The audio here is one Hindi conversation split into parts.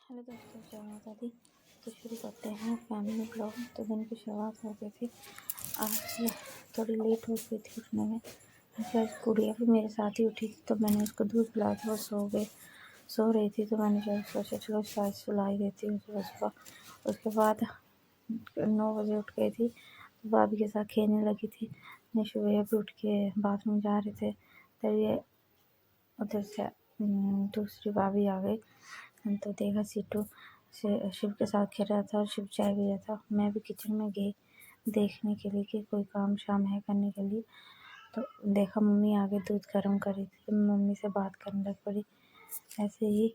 हेलो दोस्तों, जय माता दी। तो शुरू करते हैं फैमिली ब्लॉग। तो दिन की शुरुआत हो गई थी। आज थोड़ी लेट हो गई थी उठने में। फिर गुड़िया भी मेरे साथ ही उठी थी, तो मैंने उसको दूध पिलाया था। वो सो रही थी, तो मैंने जो सोचा चलो शायद सुलाई देती हूँ सुबह सुबह। उसके बाद 9 बजे उठ गई थी, तो भाभी के साथ खेलने लगी थी। निशु भैया भी उठ के बाथरूम जा रहे थे, तभी उधर से दूसरी भाभी आ गई। तो देखा सीटू से शिव के साथ खेल रहा था और शिव चाय पी रहा था। मैं भी किचन में गई देखने के लिए कि कोई काम शाम है करने के लिए। तो देखा मम्मी आगे दूध गर्म कर रही थी, तो मम्मी से बात करने लग पड़ी। ऐसे ही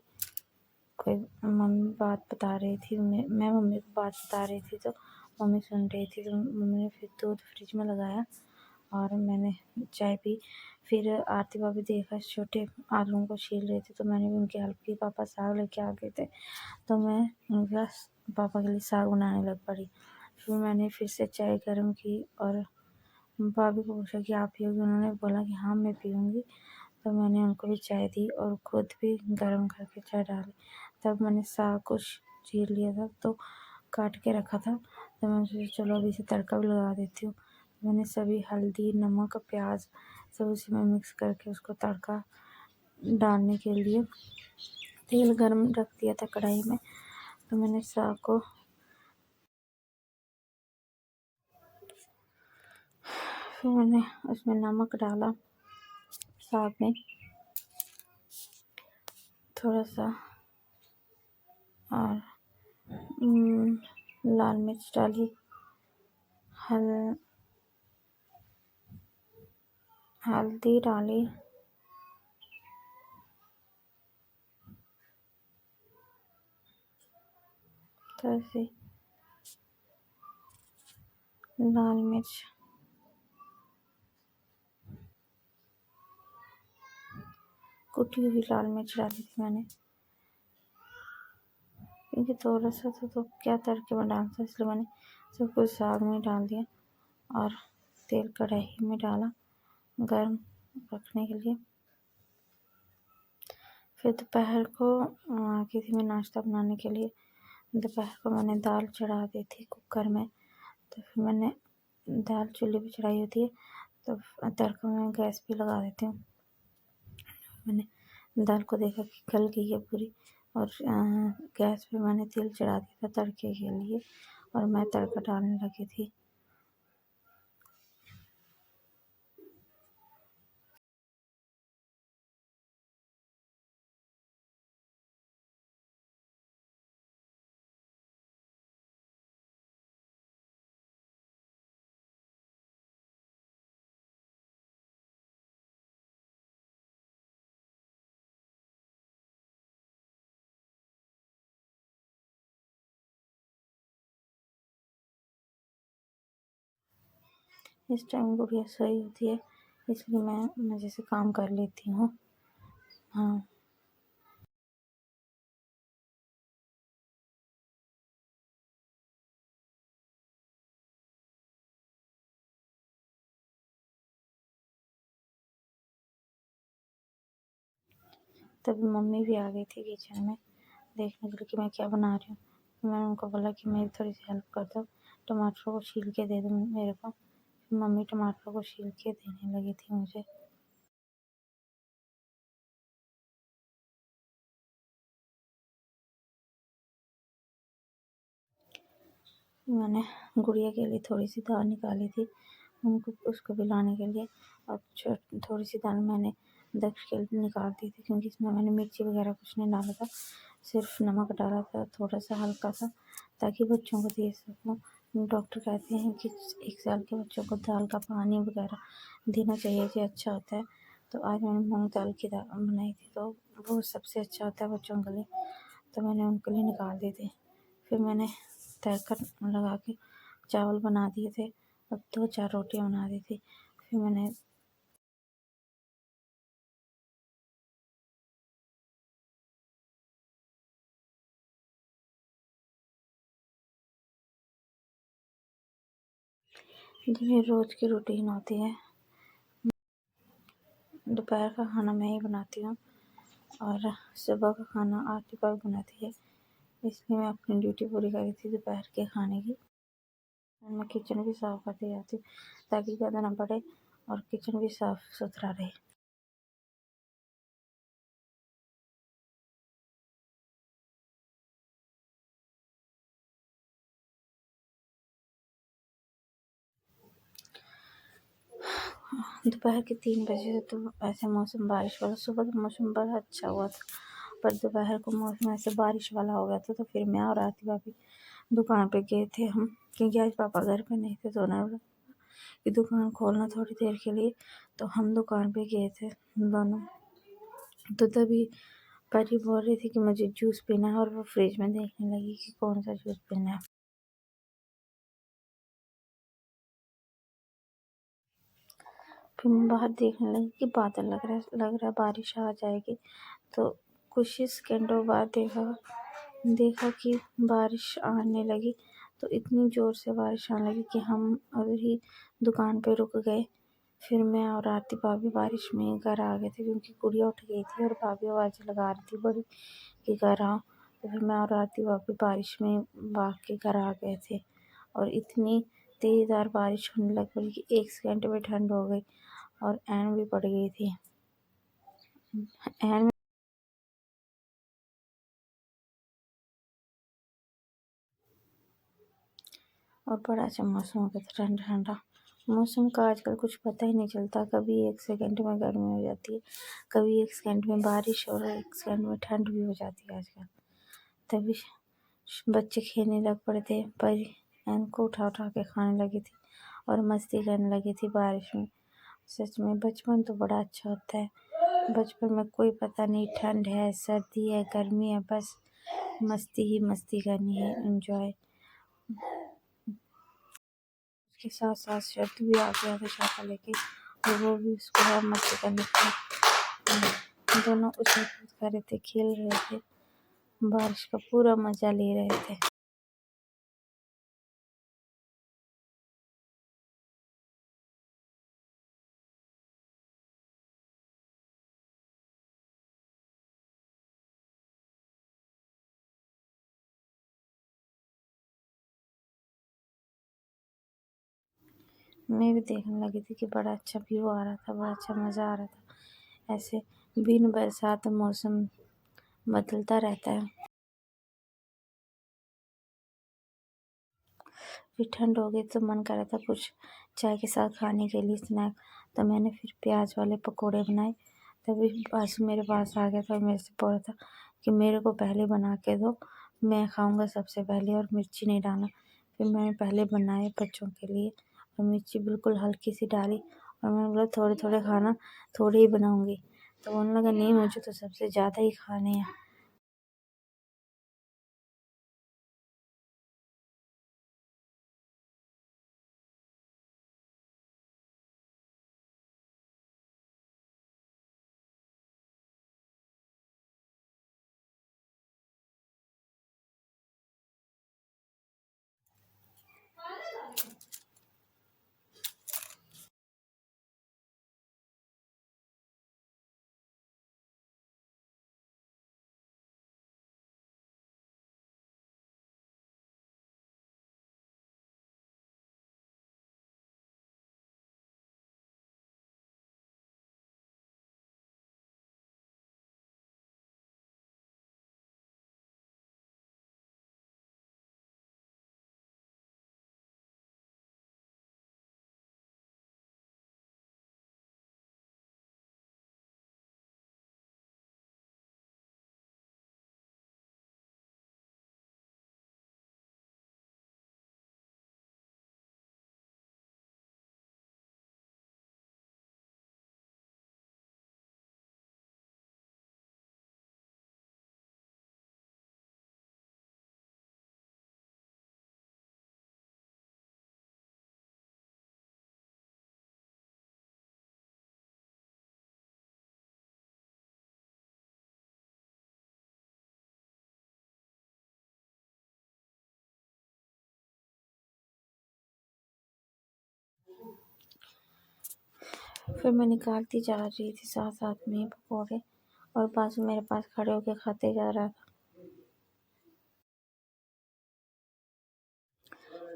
कोई मम्मी बात बता रही थी, मैं मम्मी को बात बता रही थी, तो मम्मी सुन रही थी। तो मम्मी ने फिर दूध फ्रिज में लगाया और मैंने चाय पी। फिर आरती भाभी देखा छोटे आलूओं को छील रहे थे, तो मैंने भी उनकी हेल्प की। पापा साग लेके आ गए थे, तो मैं उनका पापा के लिए साग बनाने लग पड़ी। फिर मैंने फिर से चाय गर्म की और भाभी को पूछा कि आप पियोगी। उन्होंने बोला कि हाँ मैं पीऊँगी। तो मैंने उनको भी चाय दी और खुद भी गर्म करके चाय डाली। तब मैंने साग को चीर लिया था, तो काट के रखा था। तो मैंने सोचा चलो अभी इसे तड़का भी लगा देती हूँ। मैंने सभी हल्दी, नमक, प्याज सब उसी में मिक्स करके उसको तड़का डालने के लिए तेल गर्म रख दिया था कढ़ाई में। तो मैंने साग को फिर मैंने उसमें नमक डाला, साग में थोड़ा सा, और लाल मिर्च डाली, हल्दी डाली, तो ऐसे लाल मिर्च, कुटी हुई लाल मिर्च डाली थी मैंने, क्योंकि थोड़ा सा तो क्या तड़के में डालता, इसलिए मैंने सब कुछ साग में डाल दिया और तेल कढ़ाई में डाला गर्म रखने के लिए। फिर दोपहर को आ गई थी मैं नाश्ता बनाने के लिए। दोपहर को मैंने दाल चढ़ा दी थी कुकर में। तो फिर मैंने दाल चूल्हे पे चढ़ाई होती है, तो तड़का मैं गैस पे लगा देती हूँ। मैंने दाल को देखा कि गल गई है पूरी, और गैस पे मैंने तेल चढ़ा दिया था तड़के के लिए, और मैं तड़का डालने लगी थी। इस टाइम गुड़िया सोई होती है, इसलिए मैं मज़े से काम कर लेती हूँ। हाँ, तभी मम्मी भी आ गई थी किचन में देखने के लिए कि मैं क्या बना रही हूँ। मैंने उनको बोला कि मेरी थोड़ी सी हेल्प कर दो, टमाटरों को छील के दे दो मेरे को। मम्मी टमाटरों को छील के देने लगी थी मुझे। मैंने गुड़िया के लिए थोड़ी सी दाल निकाली थी उनको, उसको पिलाने के लिए, और थोड़ी सी दाल मैंने दक्ष के लिए निकाल दी थी, क्योंकि इसमें मैंने मिर्ची वगैरह कुछ नहीं डाला था, सिर्फ नमक डाला था थोड़ा सा हल्का सा, ताकि बच्चों को दे सकूँ। डॉक्टर कहते हैं कि 1 साल के बच्चों को दाल का पानी वगैरह देना चाहिए, कि अच्छा होता है। तो आज मैंने मूँग दाल की दाल बनाई थी, तो वो सबसे अच्छा होता है बच्चों के लिए, तो मैंने उनके लिए निकाल दी थी। फिर मैंने तड़का लगा के चावल बना दिए थे और 2-4 रोटियां बना दी थी। फिर मैंने जो मेरी रोज़ की रूटीन होती है, दोपहर का खाना मैं ही बनाती हूँ और सुबह का खाना आरती भाभी बनाती है। इसलिए मैं अपनी ड्यूटी पूरी करी थी दोपहर के खाने की। और मैं किचन भी साफ़ करती जाती हूँ ताकि ज़्यादा ना पड़े और किचन भी साफ़ सुथरा रहे। दोपहर के 3 बजे से तो ऐसे मौसम बारिश वाला, सुबह तो मौसम बड़ा अच्छा हुआ था, पर दोपहर को मौसम ऐसे बारिश वाला हो गया था। तो फिर मैं और आरती भाभी दुकान पे गए थे हम, क्योंकि आज पापा घर पे नहीं थे तो उन्होंने बोला कि दुकान खोलना थोड़ी देर के लिए, तो हम दुकान पे गए थे दोनों। तो तभी परी बोल रही थी कि मुझे जूस पीना है और वो फ्रिज में देखने लगी कि कौन सा जूस पीना है। फिर मैं बाहर देखने लगी कि बादल लग रहा है बारिश आ जाएगी। तो कुछ ही सेकेंडों बाद देखा कि बारिश आने लगी। तो इतनी ज़ोर से बारिश आने लगी कि हम अभी ही दुकान पे रुक गए। फिर मैं और आरती भाभी बारिश में ही घर आ गए थे, क्योंकि गुड़िया उठ गई थी और भाभी आवाज़ लगा रही थी बड़ी कि घर आओ। तो फिर मैं और आरती भाभी बारिश में भाग के घर आ गए थे। और इतनी तेज़दार बारिश होने लग पड़ी कि 1 सेकंड में ठंड हो गई और ऐन भी पड़ गई थी। ऐन और बड़ा अच्छा मौसम हो गया था, ठंडा ठंडा। मौसम का आजकल कुछ पता ही नहीं चलता, कभी 1 सेकंड में गर्मी हो जाती है, कभी 1 सेकंड में बारिश और 1 सेकंड में ठंड भी हो जाती है आजकल। तभी बच्चे खेलने लग पड़े थे, पर एन को उठा उठा के खाने लगी थी और मस्ती करने लगी थी बारिश में। सच में बचपन तो बड़ा अच्छा होता है। बचपन में कोई पता नहीं ठंड है, सर्दी है, गर्मी है, बस मस्ती ही मस्ती करनी है, एंजॉय। उसके साथ साथ शर्त भी आ गया था छाता लेके, और वो भी उसको बहुत मस्ती करने थे। दोनों उछल कूद कर रहे थे, खेल रहे थे, बारिश का पूरा मजा ले रहे थे। मैं भी देखने लगी थी कि बड़ा अच्छा व्यू आ रहा था, बड़ा अच्छा मज़ा आ रहा था। ऐसे बिन बरसात मौसम बदलता रहता है। फिर ठंड हो गई तो मन कर रहा था कुछ चाय के साथ खाने के लिए स्नैक। तो मैंने फिर प्याज वाले पकोड़े बनाए। तभी बासु मेरे पास आ गया था और मेरे से बोल रहा था कि मेरे को पहले बना के दो, मैं खाऊंगा सबसे पहले और मिर्ची नहीं डालना। फिर मैंने पहले बनाए बच्चों के लिए और मिर्ची बिल्कुल हल्की सी डाली, और मैंने बोला थोड़े थोड़े खाना, थोड़े ही बनाऊंगी। तो बोलने लगा नहीं, मुझे तो सबसे ज़्यादा ही खाने हैं। फिर मैं निकालती जा रही थी साथ साथ में पकौड़े, और बाजू मेरे पास खड़े होके खाते जा रहा था।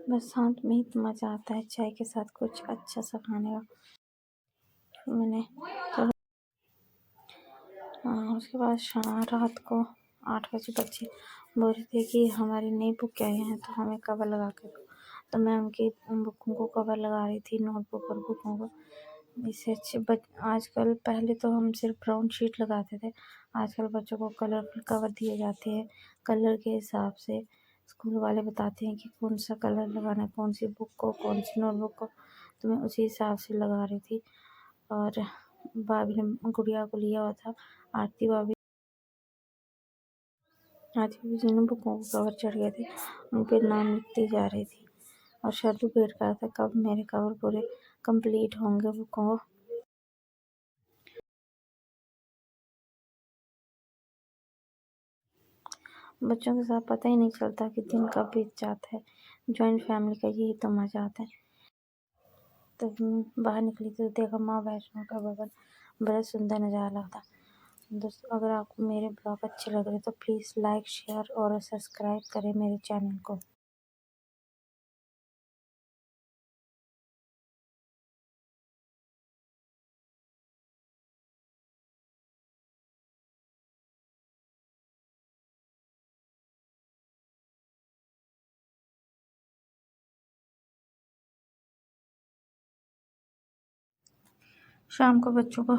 बरसात में ही तो मज़ा आता है चाय के साथ कुछ अच्छा सा खाने का। मैंने थोड़ा उसके बाद रात को 8 बजे बच्चे बोल रहे थे कि हमारी नई बुक आई हैं तो हमें कवर लगा के दो, तो मैं उनकी बुकों को कवर लगा रही थी, नोटबुक और बुकों को। इससे अच्छे आजकल, पहले तो हम सिर्फ ब्राउन शीट लगाते थे, आजकल बच्चों को कलरफुल कवर दिए जाते हैं। कलर के हिसाब से स्कूल वाले बताते हैं कि कौन सा कलर लगाना है, कौन सी बुक को, कौन सी नोटबुक को, तो मैं उसी हिसाब से लगा रही थी। और भाभी ने गुड़िया को लिया हुआ था, आरती भाभी जिन बुकों को कवर चढ़ गए थे उन पे नाम लिखती जा रही थी, और शर्दू वेट कर रहा था कब मेरे कवर पूरे कंप्लीट होंगे बुकों को। बच्चों के साथ पता ही नहीं चलता कि दिन कब बीत जाता है। जॉइंट फैमिली का यही तो मज़ा आता है। तो बाहर निकली तो देखा माँ वैष्णो का भवन, बड़ा सुंदर नज़ारा लगता। दोस्तों, अगर आपको मेरे ब्लॉग अच्छे लग रहे तो प्लीज़ लाइक, शेयर और सब्सक्राइब करें मेरे चैनल को। शाम को बच्चों को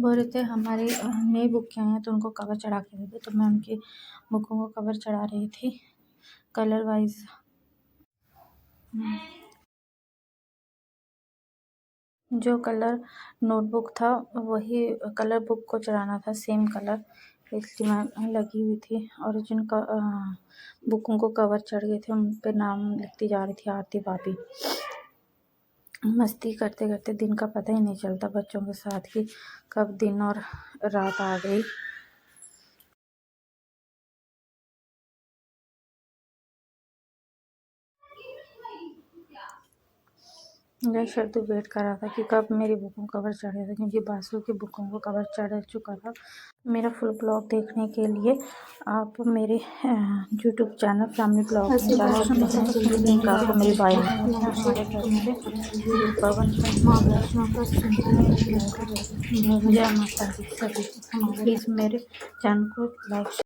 बोल रहे थे हमारी नई बुक क्या हैं तो उनको कवर चढ़ा के दे दो, तो मैं उनकी बुकों को कवर चढ़ा रही थी कलर वाइज। जो कलर नोटबुक था वही कलर बुक को चढ़ाना था, सेम कलर, इसलिए मैं लगी हुई थी। और जिन बुकों को कवर चढ़ गए थे उन पे नाम लिखती जा रही थी आरती भाभी। मस्ती करते करते दिन का पता ही नहीं चलता बच्चों के साथ कि कब दिन और रात आ गई। मेरा शर्त वेट कर रहा था कि कब मेरी बुकों को कवर चढ़ेगा, क्योंकि बासु की बुकों को कवर चढ़ चुका था। मेरा फुल ब्लॉग देखने के लिए आप मेरे यूट्यूब चैनल फैमिली ब्लॉग में जा सकते हैं। लिंक आपको मेरी बायो में। हमारे घर में पवन जय माता दी सभी। प्लीज़ मेरे चैनल को लाइक